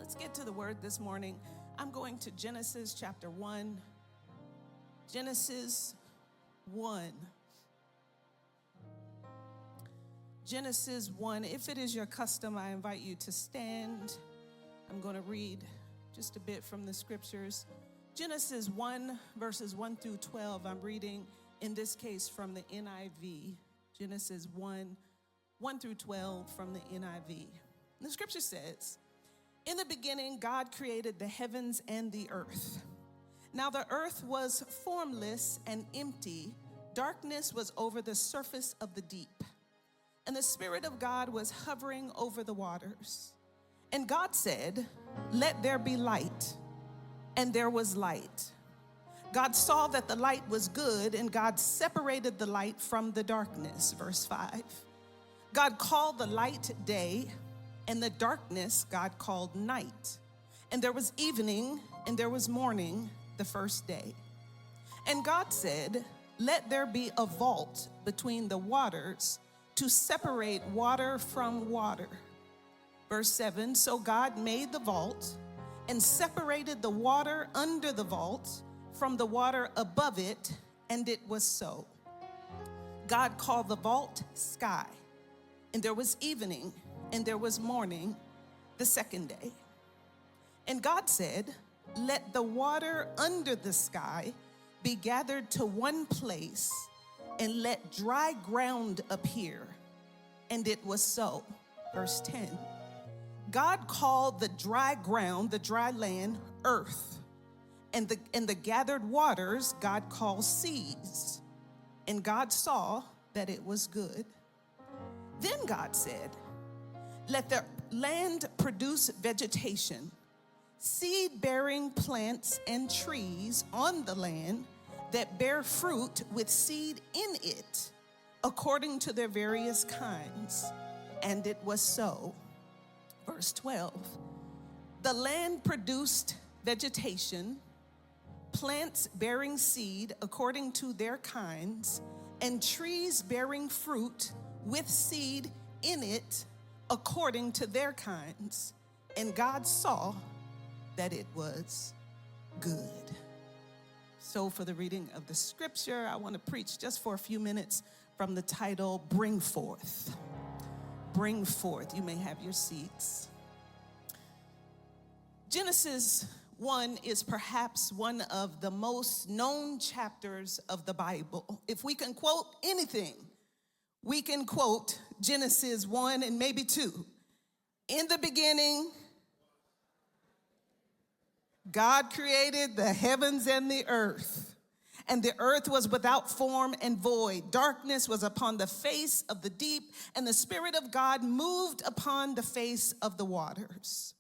Let's get to the word this morning. I'm going to Genesis chapter 1. Genesis 1. Genesis 1. If it is your custom, I invite you to stand. I'm going to read just a bit from the scriptures. Genesis 1, verses 1 through 12. I'm reading, in this case, from the NIV. Genesis 1, 1 through 12 from the NIV. And the scripture says, "In the beginning, God created the heavens and the earth. Now the earth was formless and empty. Darkness was over the surface of the deep. And the Spirit of God was hovering over the waters. And God said, 'Let there be light.' And there was light. God saw that the light was good, and God separated the light from the darkness." Verse 5. God called the light day, and the darkness God called night. And there was evening, and there was morning the first day. And God said, "Let there be a vault between the waters to separate water from water." Verse 7, so God made the vault and separated the water under the vault from the water above it, and it was so. God called the vault sky, and there was evening, and there was morning the second day. And God said, "Let the water under the sky be gathered to one place, and let dry ground appear." And it was so. Verse 10. God called the dry ground, the dry land, earth, and the gathered waters God called seas. And God saw that it was good. Then God said, "Let the land produce vegetation, seed-bearing plants and trees on the land that bear fruit with seed in it, according to their various kinds." And it was so. Verse 12, the land produced vegetation, plants bearing seed according to their kinds, and trees bearing fruit with seed in it according to their kinds. And God saw that it was good. So for the reading of the scripture, I want to preach just for a few minutes from the title, Bring Forth. Bring forth. You may have your seats. Genesis 1 is perhaps one of the most known chapters of the Bible. If we can quote anything, we can quote Genesis 1 and maybe 2. In the beginning, God created the heavens and the earth. And the earth was without form and void. Darkness was upon the face of the deep, and the Spirit of God moved upon the face of the waters.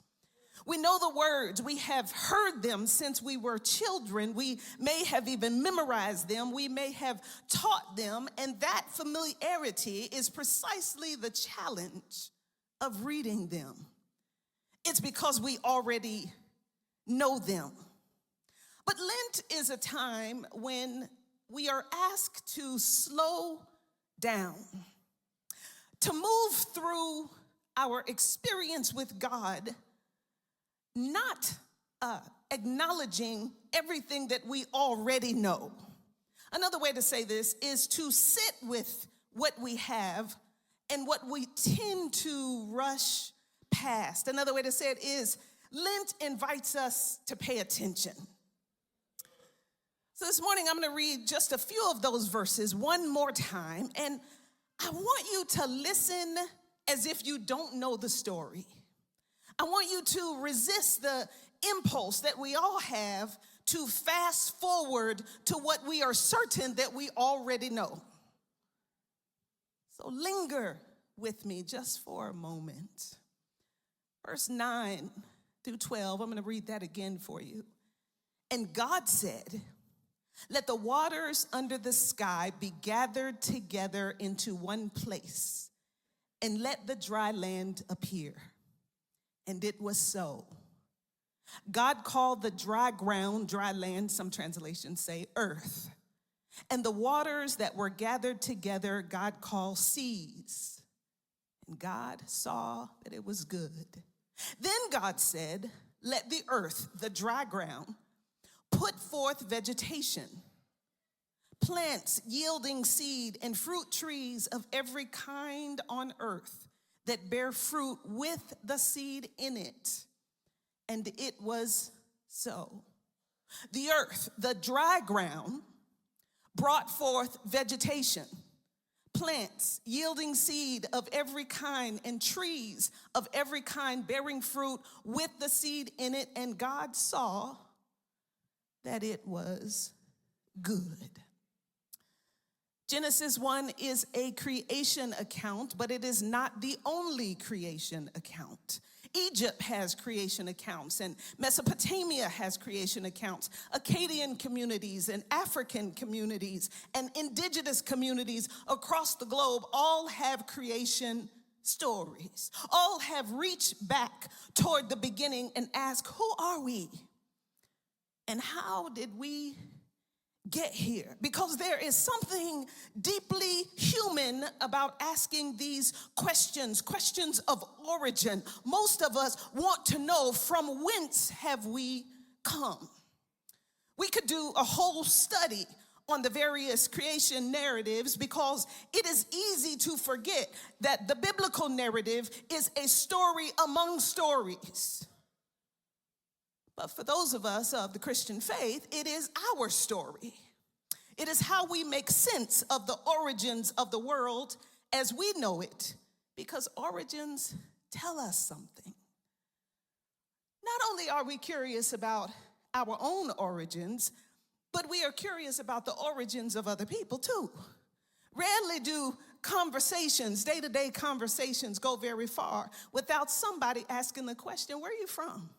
We know the words. We have heard them since we were children. We may have even memorized them. We may have taught them. And that familiarity is precisely the challenge of reading them. It's because we already know them. But Lent is a time when we are asked to slow down, to move through our experience with God, not acknowledging everything that we already know. Another way to say this is to sit with what we have and what we tend to rush past. Another way to say it is Lent invites us to pay attention. So this morning, I'm going to read just a few of those verses one more time, and I want you to listen as if you don't know the story. I want you to resist the impulse that we all have to fast forward to what we are certain that we already know. So linger with me just for a moment. Verse 9 through 12, I'm going to read that again for you. And God said, "Let the waters under the sky be gathered together into one place, and let the dry land appear." And it was so. God called the dry ground, dry land, some translations say earth. And the waters that were gathered together, God called seas. And God saw that it was good. Then God said, let the earth, the dry ground, put forth vegetation, plants yielding seed, and fruit trees of every kind on earth that bear fruit with the seed in it. And it was so. The earth, the dry ground, brought forth vegetation, plants yielding seed of every kind, and trees of every kind bearing fruit with the seed in it. And God saw that it was good. Genesis 1 is a creation account, but it is not the only creation account. Egypt has creation accounts, and Mesopotamia has creation accounts. Akkadian communities and African communities and indigenous communities across the globe all have creation stories. All have reached back toward the beginning and asked, who are we? And how did we get here? Because there is something deeply human about asking these questions of origin. Most of us want to know, from whence have we come? We could do a whole study on the various creation narratives, because it is easy to forget that the biblical narrative is a story among stories. But for those of us of the Christian faith, it is our story. It is how we make sense of the origins of the world as we know it, because origins tell us something. Not only are we curious about our own origins, but we are curious about the origins of other people too. Rarely do conversations, day-to-day conversations, go very far without somebody asking the question, where are you from?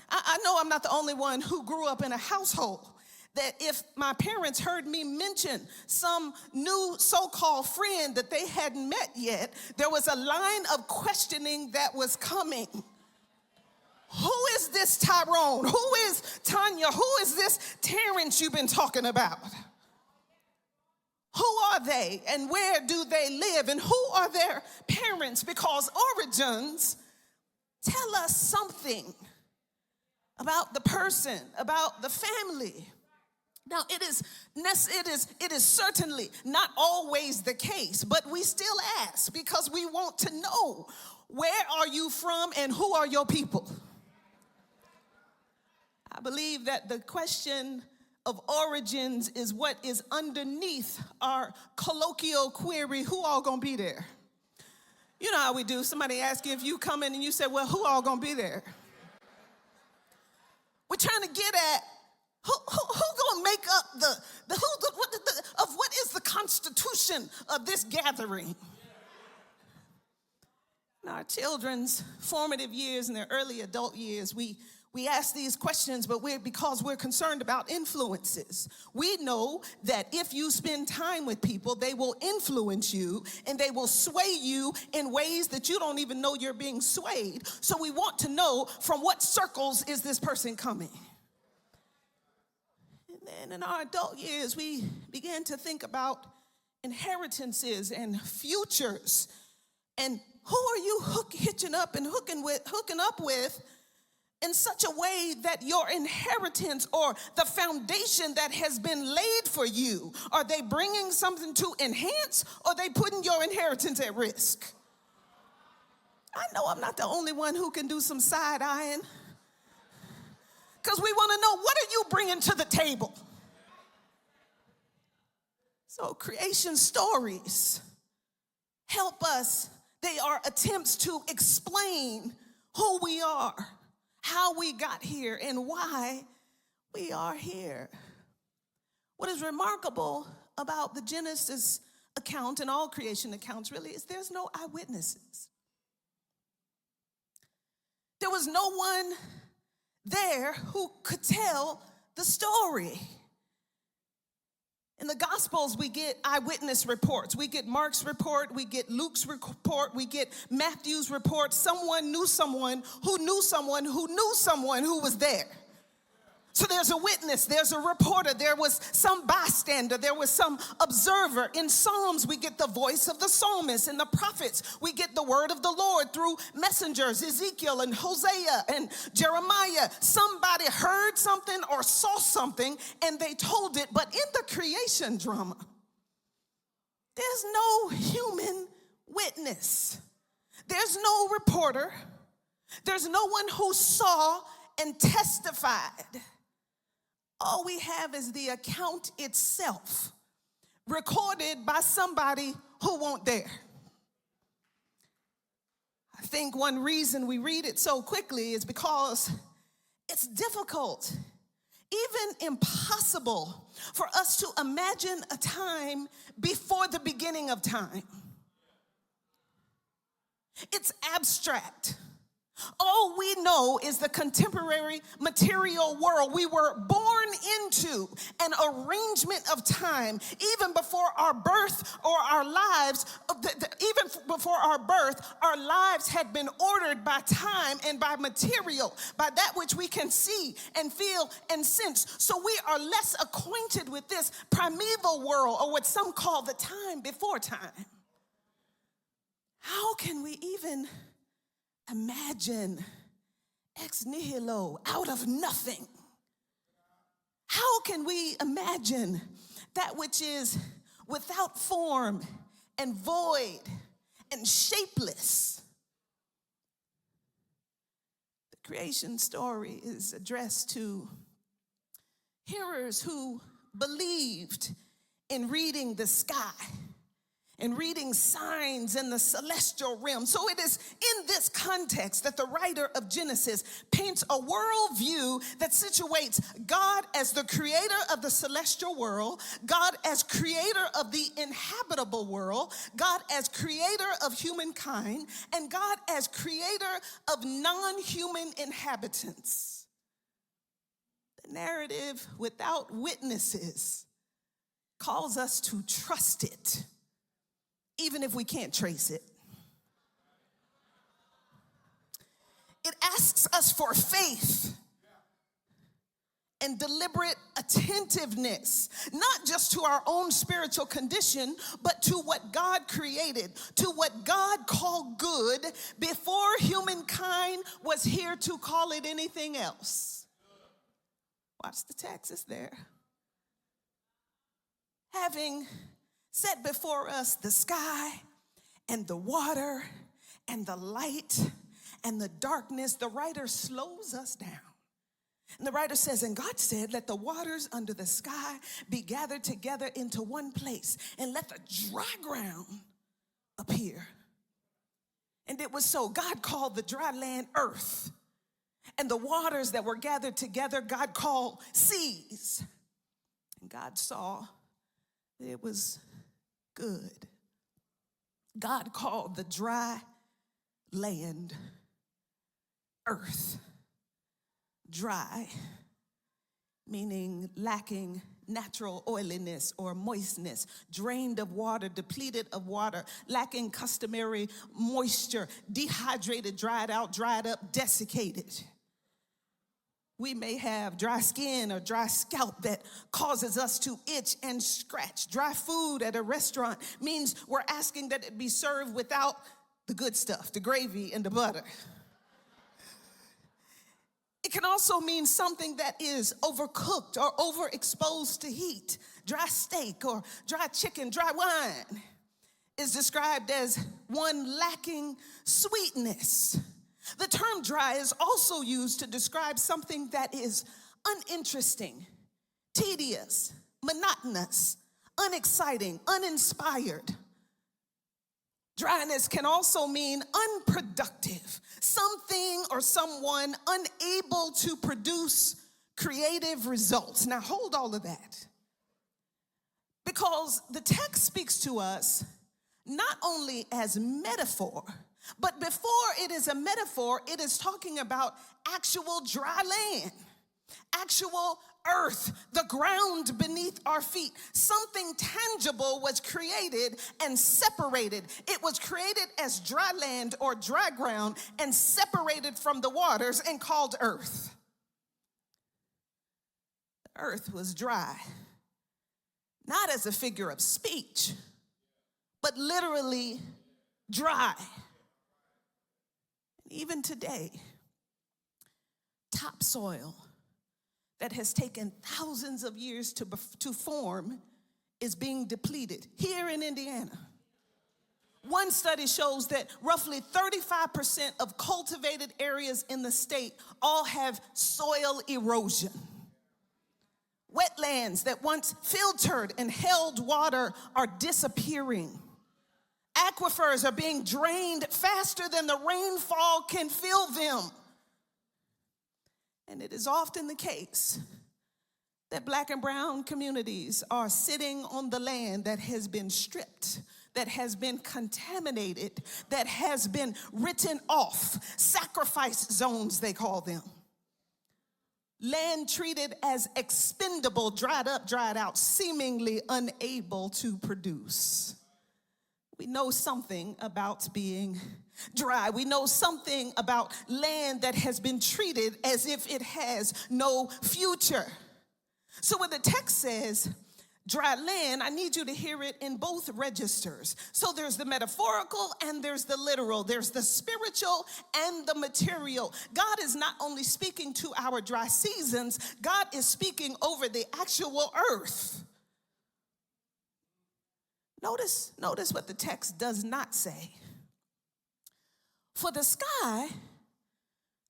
I know I'm not the only one who grew up in a household that if my parents heard me mention some new so-called friend that they hadn't met yet, there was a line of questioning that was coming. Who is this Tyrone? Who is Tanya? Who is this Terrence you've been talking about? Who are they and where do they live and who are their parents? Because origins tell us something about the person, about the family. Now, it is certainly not always the case, but we still ask because we want to know, where are you from and who are your people? I believe that the question of origins is what is underneath our colloquial query, who all gonna be there? You know how we do. Somebody asks you if you come in and you say, well, who all gonna be there? We're trying to get at who gonna make up what is the constitution of this gathering? In our children's formative years and their early adult years, we ask these questions, but because we're concerned about influences. We know that if you spend time with people, they will influence you and they will sway you in ways that you don't even know you're being swayed. So we want to know, from what circles is this person coming? And then in our adult years, we began to think about inheritances and futures. And who are you hooking up with in such a way that your inheritance or the foundation that has been laid for you, are they bringing something to enhance or are they putting your inheritance at risk? I know I'm not the only one who can do some side eyeing, because we want to know, what are you bringing to the table? So creation stories help us. They are attempts to explain who we are, how we got here, and why we are here. What is remarkable about the Genesis account and all creation accounts really is there's no eyewitnesses. There was no one there who could tell the story. In the Gospels, we get eyewitness reports. We get Mark's report, we get Luke's report, we get Matthew's report. Someone knew someone who knew someone who knew someone who was there. So there's a witness, there's a reporter, there was some bystander, there was some observer. In Psalms, we get the voice of the psalmist. In the prophets, we get the word of the Lord through messengers, Ezekiel and Hosea and Jeremiah. Somebody heard something or saw something and they told it. But in the creation drama, there's no human witness. There's no reporter. There's no one who saw and testified. All we have is the account itself, recorded by somebody who weren't there. I think one reason we read it so quickly is because it's difficult, even impossible, for us to imagine a time before the beginning of time. It's abstract. All we know is the contemporary material world. We were born into an arrangement of time. Even before our birth or our lives, even before our birth, our lives had been ordered by time and by material, by that which we can see and feel and sense. So we are less acquainted with this primeval world, or what some call the time before time. How can we even imagine ex nihilo, out of nothing? How can we imagine that which is without form and void and shapeless? The creation story is addressed to hearers who believed in reading the sky and reading signs in the celestial realm. So it is in this context that the writer of Genesis paints a worldview that situates God as the creator of the celestial world, God as creator of the inhabitable world, God as creator of humankind, and God as creator of non-human inhabitants. The narrative without witnesses calls us to trust it, even if we can't trace it. It asks us for faith and deliberate attentiveness, not just to our own spiritual condition, but to what God created, to what God called good before humankind was here to call it anything else. Watch the text, it's there. Having set before us the sky and the water and the light and the darkness, the writer slows us down. And the writer says, and God said, let the waters under the sky be gathered together into one place, and let the dry ground appear. And it was so. God called the dry land earth, and the waters that were gathered together, God called seas. And God saw that it was good. God called the dry land earth. Dry, meaning lacking natural oiliness or moistness, drained of water, depleted of water, lacking customary moisture, dehydrated, dried out, dried up, desiccated. We may have dry skin or dry scalp that causes us to itch and scratch. Dry food at a restaurant means we're asking that it be served without the good stuff, the gravy and the butter. It can also mean something that is overcooked or overexposed to heat. Dry steak or dry chicken, dry wine is described as one lacking sweetness. The term dry is also used to describe something that is uninteresting, tedious, monotonous, unexciting, uninspired. Dryness can also mean unproductive, something or someone unable to produce creative results. Now hold all of that, because the text speaks to us not only as metaphor, but before it is a metaphor, it is talking about actual dry land, actual earth, the ground beneath our feet. Something tangible was created and separated. It was created as dry land or dry ground and separated from the waters and called earth. earth was dry, not as a figure of speech, but literally dry. And even today, topsoil that has taken thousands of years to form is being depleted here in Indiana. One study shows that roughly 35% of cultivated areas in the state all have soil erosion. Wetlands that once filtered and held water are disappearing. Aquifers are being drained faster than the rainfall can fill them. And it is often the case that Black and brown communities are sitting on the land that has been stripped, that has been contaminated, that has been written off, sacrifice zones they call them. Land treated as expendable, dried up, dried out, seemingly unable to produce. We know something about being dry. We know something about land that has been treated as if it has no future. So when the text says dry land, I need you to hear it in both registers. So there's the metaphorical and there's the literal. There's the spiritual and the material. God is not only speaking to our dry seasons, God is speaking over the actual earth. Notice what the text does not say. For the sky,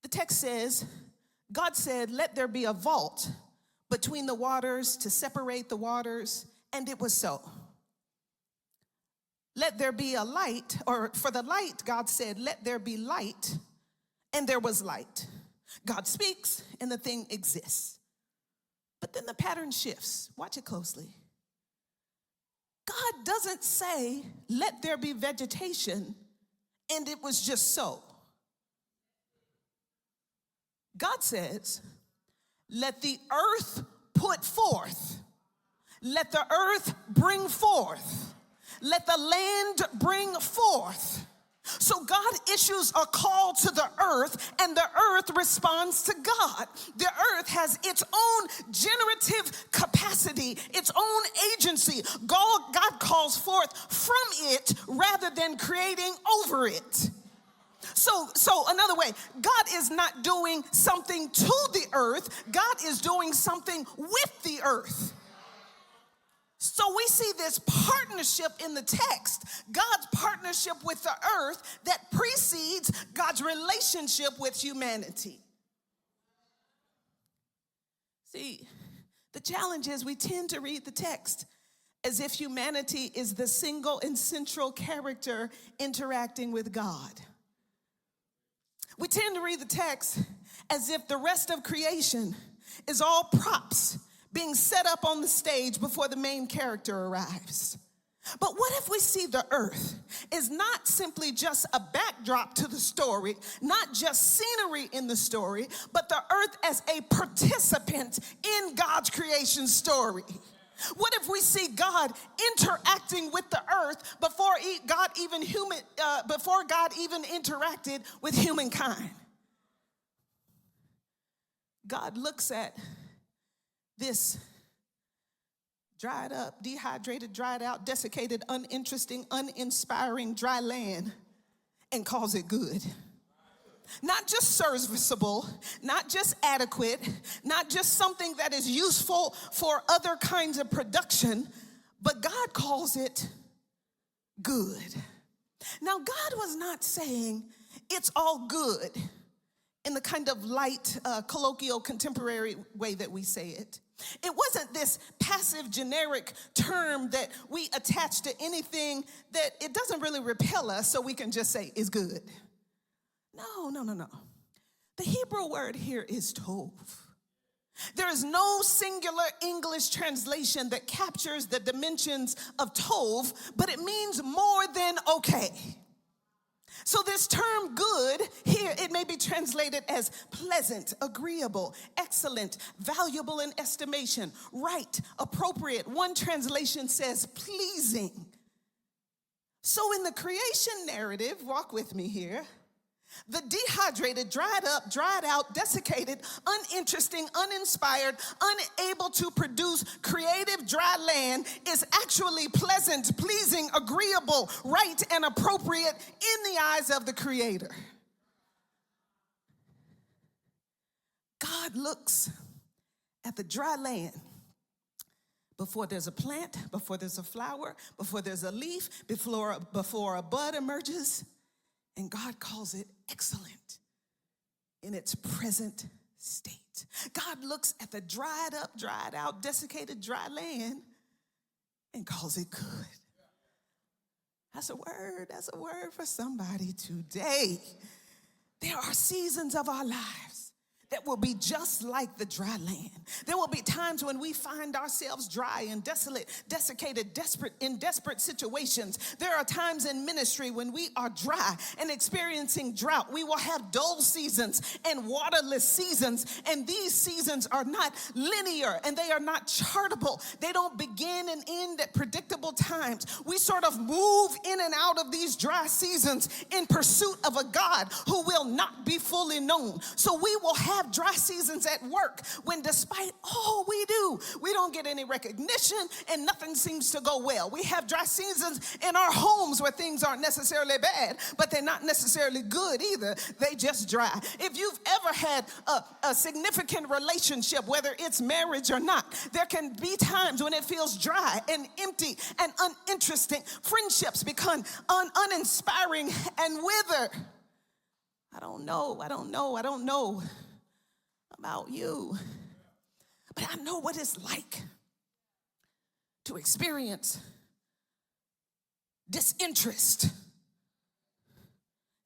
the text says, God said, let there be a vault between the waters to separate the waters, and it was so. Let there be a light, or for the light, God said, let there be light, and there was light. God speaks, and the thing exists. But then the pattern shifts. Watch it closely. God doesn't say, let there be vegetation, and it was just so. God says, let the earth put forth. Let the earth bring forth. Let the land bring forth. So God issues a call to the earth, and the earth responds to God. The earth has its own generative capacity, its own agency. God calls forth from it rather than creating over it. So another way, God is not doing something to the earth. God is doing something with the earth. So we see this partnership in the text, God's partnership with the earth that precedes God's relationship with humanity. See, the challenge is we tend to read the text as if humanity is the single and central character interacting with God. We tend to read the text as if the rest of creation is all props being set up on the stage before the main character arrives. But what if we see the earth is not simply just a backdrop to the story, not just scenery in the story, but the earth as a participant in God's creation story? What if we see God interacting with the earth before God even interacted with humankind? God looks at this dried up, dehydrated, dried out, desiccated, uninteresting, uninspiring, dry land and calls it good. Not just serviceable, not just adequate, not just something that is useful for other kinds of production, but God calls it good. Now, God was not saying it's all good in the kind of light, colloquial, contemporary way that we say it. It wasn't this passive, generic term that we attach to anything that it doesn't really repel us, so we can just say it's good. No. The Hebrew word here is tov. There is no singular English translation that captures the dimensions of tov, but it means more than okay. So this term good here, it may be translated as pleasant, agreeable, excellent, valuable in estimation, right, appropriate. One translation says pleasing. So in the creation narrative, walk with me here, The dehydrated, dried up, dried out, desiccated, uninteresting, uninspired, unable to produce creative dry land is actually pleasant, pleasing, agreeable, right, and appropriate in the eyes of the Creator. God looks at the dry land before there's a plant, before there's a flower, before there's a leaf, before a bud emerges, and God calls it excellent in its present state. God looks at the dried up, dried out, desiccated, dry land and calls it good. That's a word for somebody today. There are seasons of our lives that will be just like the dry land. There will be times when we find ourselves dry and desolate, desiccated, in desperate situations. There are times in ministry when we are dry and experiencing drought. We will have dull seasons and waterless seasons, and these seasons are not linear and they are not chartable. They don't begin and end at predictable times. We sort of move in and out of these dry seasons in pursuit of a God who will not be fully known. So we will have dry seasons at work when despite all we do, we don't get any recognition and nothing seems to go well. We have dry seasons in our homes where things aren't necessarily bad, but they're not necessarily good either. They just dry. If you've ever had a significant relationship, whether it's marriage or not, there can be times when it feels dry and empty and uninteresting. Friendships become uninspiring and wither. I don't know about you, but I know what it's like to experience disinterest,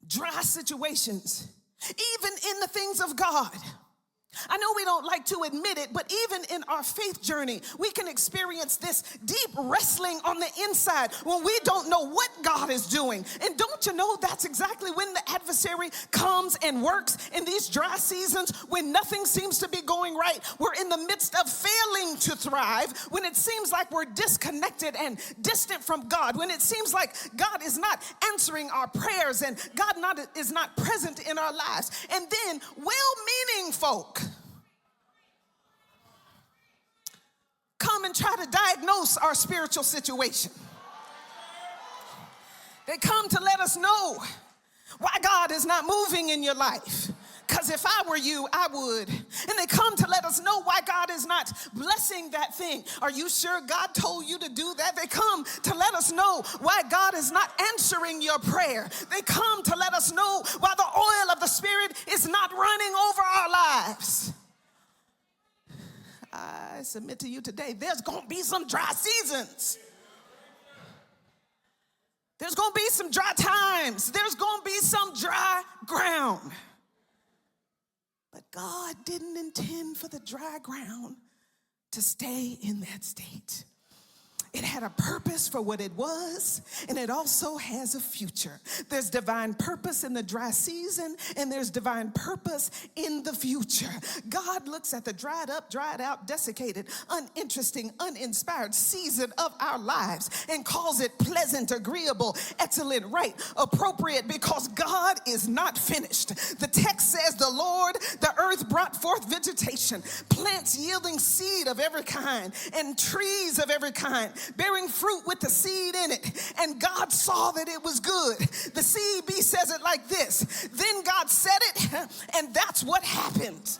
dry situations, even in the things of God. I know we don't like to admit it, but even in our faith journey, we can experience this deep wrestling on the inside when we don't know what God is doing. And don't you know that's exactly when the adversary comes and works in these dry seasons when nothing seems to be going right. We're in the midst of failing to thrive, when it seems like we're disconnected and distant from God, when it seems like God is not answering our prayers and God is not present in our lives. And then well-meaning folk come and try to diagnose our spiritual situation. They come to let us know why God is not moving in your life. Because if I were you, I would. And they come to let us know why God is not blessing that thing. Are you sure God told you to do that? They come to let us know why God is not answering your prayer. They come to let us know why the oil of the Spirit is not running over our lives. I submit to you today, there's going to be some dry seasons. There's going to be some dry times. There's going to be some dry ground. But God didn't intend for the dry ground to stay in that state. It had a purpose for what it was, and it also has a future. There's divine purpose in the dry season, and there's divine purpose in the future. God looks at the dried up, dried out, desiccated, uninteresting, uninspired season of our lives and calls it pleasant, agreeable, excellent, right, appropriate, because God is not finished. The text says, the Lord, the earth brought forth vegetation, plants yielding seed of every kind, and trees of every kind, bearing fruit with the seed in it. And God saw that it was good. The CEB says it like this: then God said it, and that's what happened.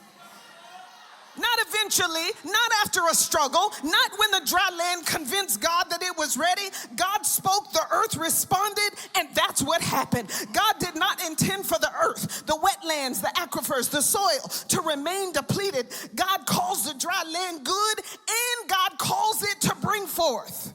Not eventually, not after a struggle, not when the dry land convinced God that it was ready. God spoke, the earth responded, and that's what happened. God did not intend for the earth, the wetlands, the aquifers, the soil to remain depleted. God calls the dry land good, and God calls it to bring forth.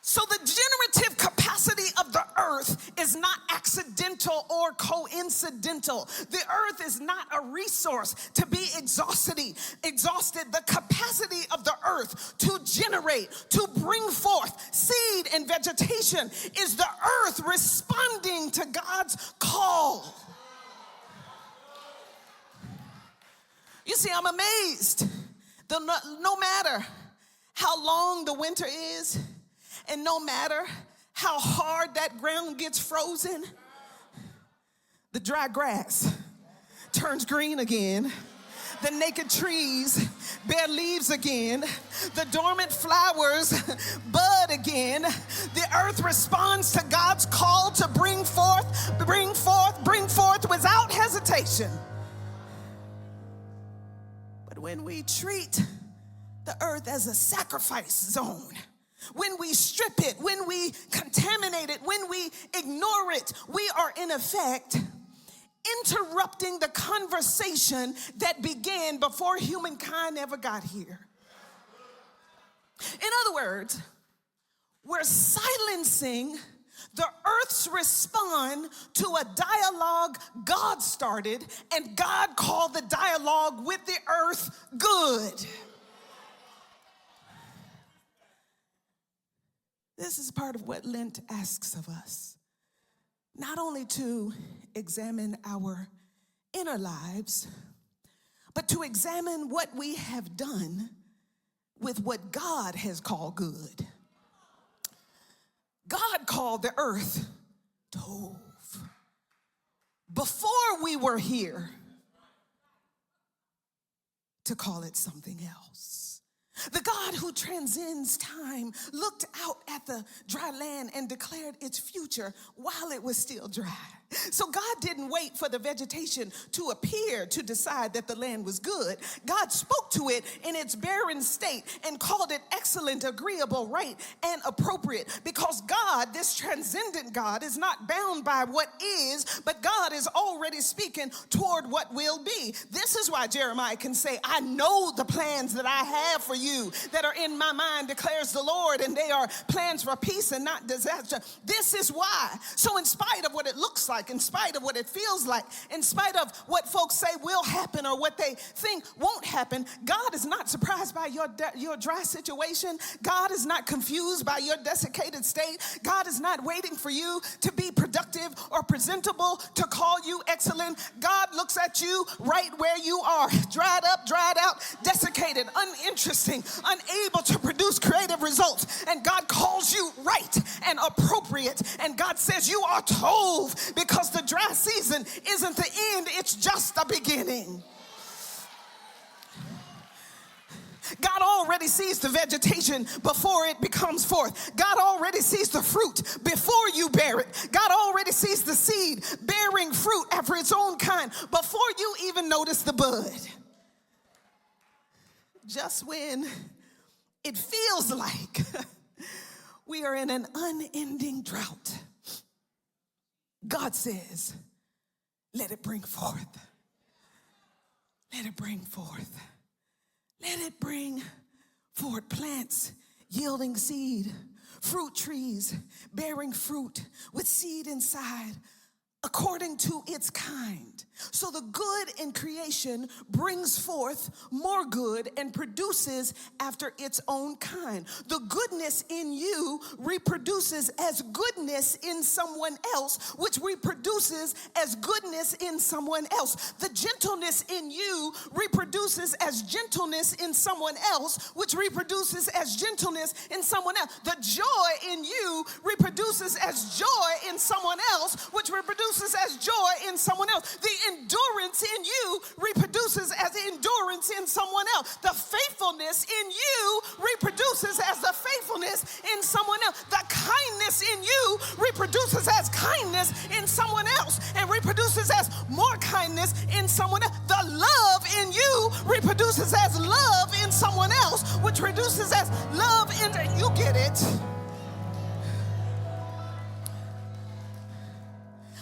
So the generative capacity of the earth is not accidental or coincidental. The earth is not a resource to be exhausted. The capacity of the earth to generate, to bring forth seed and vegetation is the earth responding to God's call. You see, I'm amazed. No matter how long the winter is, and no matter how hard that ground gets frozen, the dry grass turns green again. The naked trees bear leaves again. The dormant flowers bud again. The earth responds to God's call to bring forth without hesitation. But when we treat the earth as a sacrifice zone, when we strip it, when we contaminate it, when we ignore it, we are in effect interrupting the conversation that began before humankind ever got here. In other words, we're silencing the earth's response to a dialogue God started, and God called the dialogue with the earth good. This is part of what Lent asks of us. Not only to examine our inner lives, but to examine what we have done with what God has called good. God called the earth Tov. Before we were here, to call it something else. The God who transcends time looked out at the dry land and declared its future while it was still dry. So God didn't wait for the vegetation to appear to decide that the land was good. God spoke to it in its barren state and called it excellent, agreeable, right, and appropriate. Because God, this transcendent God, is not bound by what is, but God is already speaking toward what will be. This is why Jeremiah can say, I know the plans that I have for you that are in my mind, declares the Lord, and they are plans for peace and not disaster. This is why. So in spite of what it looks like, in spite of what it feels like, in spite of what folks say will happen or what they think won't happen, God is not surprised by your dry situation. God is not confused by your desiccated state. God is not waiting for you to be productive or presentable to call you excellent. God looks at you right where you are, dried up, dried out, desiccated, uninteresting, unable to produce creative results. And God calls you right and appropriate. And God says you are Tov, because the dry season isn't the end, it's just the beginning. God already sees the vegetation before it becomes forth. God already sees the fruit before you bear it. God already sees the seed bearing fruit after its own kind before you even notice the bud. Just when it feels like we are in an unending drought, God says, let it bring forth. Let it bring forth. Let it bring forth plants yielding seed, fruit trees bearing fruit with seed inside, according to its kind. So the good in creation brings forth more good and produces after its own kind. The goodness in you reproduces as goodness in someone else, which reproduces as goodness in someone else. The gentleness in you reproduces as gentleness in someone else, which reproduces as gentleness in someone else. The joy in you reproduces as joy in someone else, which reproduces as joy in someone else. The endurance in you reproduces as endurance in someone else. The faithfulness in you reproduces as the faithfulness in someone else. The kindness in you reproduces as kindness in someone else and reproduces as more kindness in someone else. The love in you reproduces as love in someone else, which reduces as love in, you get it.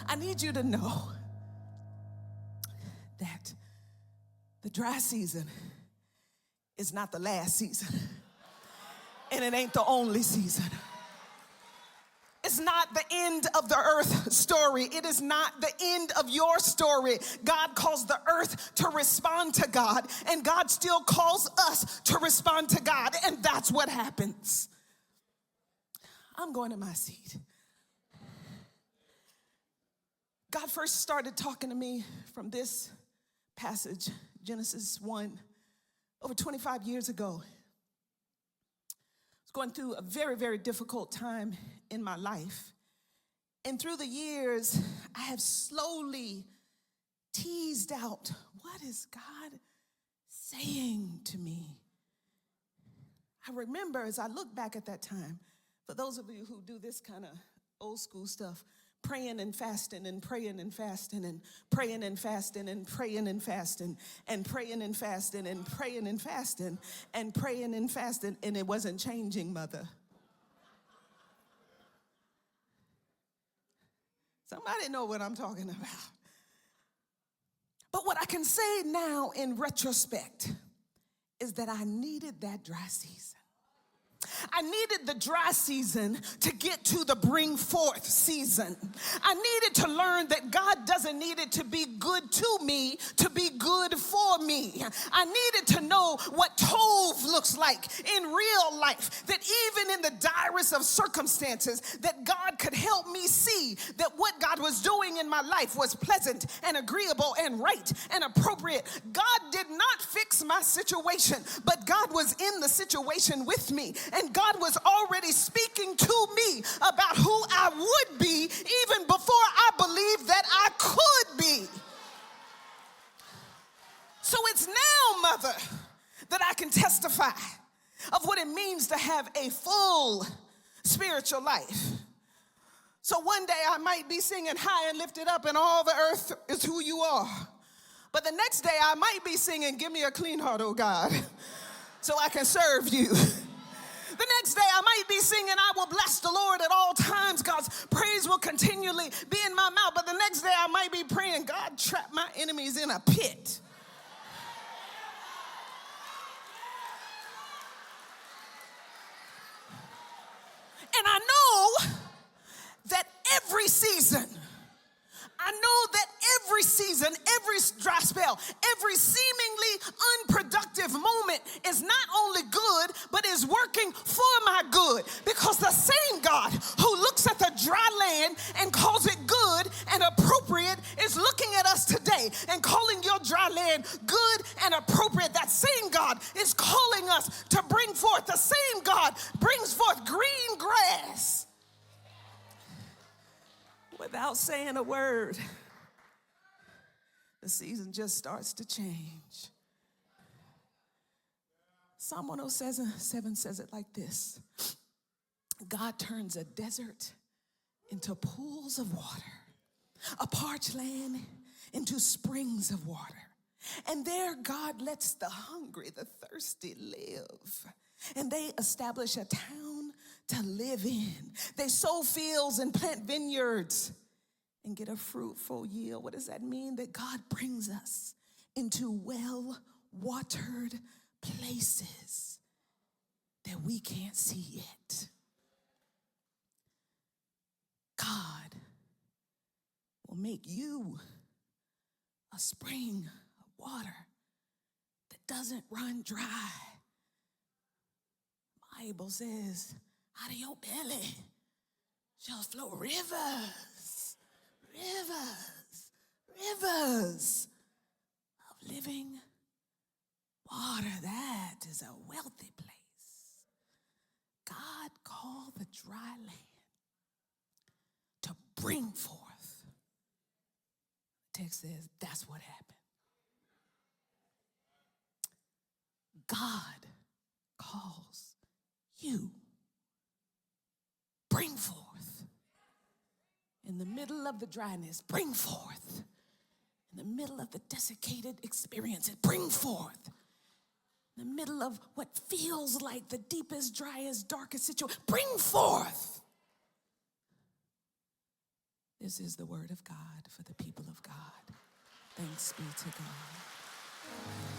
I need you to know that the dry season is not the last season, and it ain't the only season. It's not the end of the earth story. It is not the end of your story. God calls the earth to respond to God, and God still calls us to respond to God, and that's what happens. I'm going to my seat. God first started talking to me from this passage, Genesis 1, over 25 years ago. going through a very, very difficult time in my life. And through the years, I have slowly teased out, what is God saying to me? I remember as I look back at that time, for those of you who do this kind of old school stuff, praying and fasting and praying and fasting and praying and fasting and praying and fasting and praying and fasting and praying and fasting and praying and fasting, and it wasn't changing, mother. Somebody know what I'm talking about. But what I can say now in retrospect is that I needed that dry season. I needed the dry season to get to the bring forth season. I needed to learn that God doesn't need it to be good to me to be good for me. I needed to know what tov looks like in real life, that even in the direst of circumstances, that God could help me see that what God was doing in my life was pleasant and agreeable and right and appropriate. God did not fix my situation, but God was in the situation with me. And God was already speaking to me about who I would be even before I believed that I could be. So it's now, mother, that I can testify of what it means to have a full spiritual life. So one day I might be singing high and lifted up and all the earth is who you are. But the next day I might be singing, give me a clean heart, oh God, so I can serve you. The next day I might be singing, I will bless the Lord at all times. God's praise will continually be in my mouth. But the next day I might be praying, God, trap my enemies in a pit. And I know that every season, every dry spell, every seemingly unproductive moment is not only good, but is working for my good. Because the same God who looks at the dry land and calls it good and appropriate is looking at us today and calling your dry land good and appropriate. That same God is calling us to bring forth. The same God brings forth green grass without saying a word. The season just starts to change. Psalm 107 says it like this: God turns a desert into pools of water, a parched land into springs of water. And there God lets the hungry, the thirsty live. And they establish a town to live in. They sow fields and plant vineyards and get a fruitful yield. What does that mean? That God brings us into well-watered places that we can't see yet. God will make you a spring of water that doesn't run dry. The Bible says, out of your belly shall flow rivers of living water. That is a wealthy place. God called the dry land to bring forth. The text says that's what happened. God calls you. Bring forth. In the middle of the dryness, bring forth. In the middle of the desiccated experiences, bring forth. In the middle of what feels like the deepest, driest, darkest situation, bring forth. This is the word of God for the people of God. Thanks be to God.